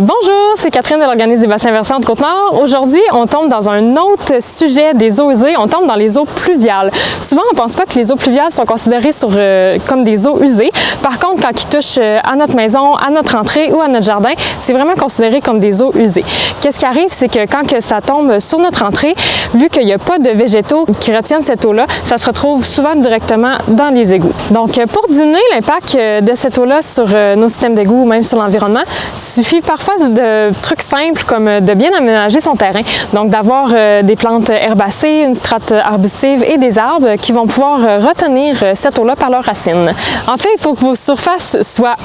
Bonjour, c'est Catherine de l'organisme des bassins versants de Côte-Nord. Aujourd'hui, on tombe dans un autre sujet des eaux usées. On tombe dans les eaux pluviales. Souvent, on ne pense pas que les eaux pluviales sont considérées comme des eaux usées. Par contre, quand ils touchent à notre maison, à notre entrée ou à notre jardin, c'est vraiment considéré comme des eaux usées. Qu'est-ce qui arrive, c'est que quand ça tombe sur notre entrée, vu qu'il n'y a pas de végétaux qui retiennent cette eau-là, ça se retrouve souvent directement dans les égouts. Donc, pour diminuer l'impact de cette eau-là sur nos systèmes d'égouts ou même sur l'environnement, il suffit parfois de trucs simples comme de bien aménager son terrain. Donc d'avoir des plantes herbacées, une strate arbustive et des arbres qui vont pouvoir retenir cette eau-là par leurs racines. En fait, il faut que vos surfaces soient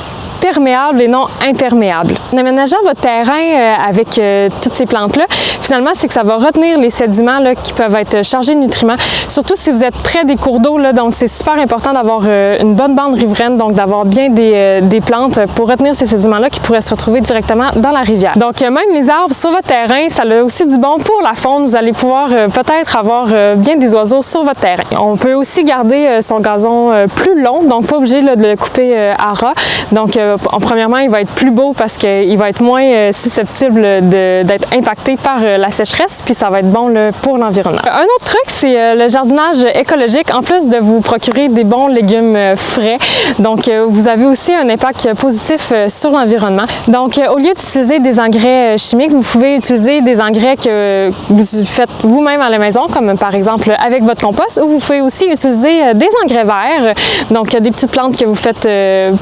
perméables et non imperméables. En aménageant votre terrain avec toutes ces plantes-là, finalement, c'est que ça va retenir les sédiments là, qui peuvent être chargés de nutriments, surtout si vous êtes près des cours d'eau. Donc, c'est super important d'avoir une bonne bande riveraine, donc d'avoir bien des plantes pour retenir ces sédiments-là qui pourraient se retrouver directement dans la rivière. Donc, même les arbres sur votre terrain, ça a aussi du bon pour la faune. Vous allez pouvoir peut-être avoir bien des oiseaux sur votre terrain. On peut aussi garder son gazon plus long, donc pas obligé là, de le couper à ras. Donc, premièrement, il va être plus beau parce qu'il va être moins susceptible d'être impacté par la sécheresse, puis ça va être bon là, pour l'environnement. Un autre truc, c'est le jardinage écologique. En plus de vous procurer des bons légumes frais, donc vous avez aussi un impact positif sur l'environnement. Donc, au lieu d'utiliser des engrais chimiques, vous pouvez utiliser des engrais que vous faites vous-même à la maison, comme par exemple avec votre compost, ou vous pouvez aussi utiliser des engrais verts, donc des petites plantes que vous faites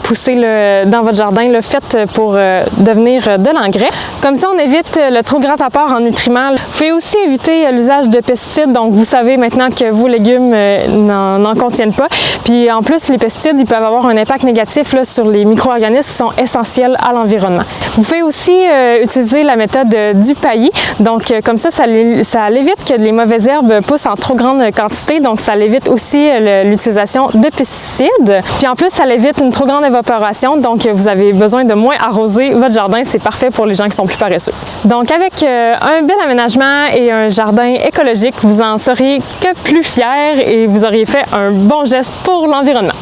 pousser dans votre jardin, faites pour devenir de l'engrais. Comme ça, on évite le trop grand apport en nutriments. Vous pouvez aussi éviter l'usage de pesticides, donc vous savez maintenant que vos légumes n'en contiennent pas. Puis en plus, les pesticides, ils peuvent avoir un impact négatif là, sur les micro-organismes qui sont essentiels à l'environnement. Vous pouvez aussi utiliser la méthode du paillis. Donc, comme ça l'évite que les mauvaises herbes poussent en trop grande quantité. Donc, ça l'évite aussi l'utilisation de pesticides. Puis en plus, ça l'évite une trop grande évaporation. Donc, vous avez besoin de moins arroser votre jardin. C'est parfait pour les gens qui sont plus paresseux. Donc, avec un bel aménagement et un jardin écologique, vous en seriez que plus fiers et vous auriez fait un bon geste pour l'environnement.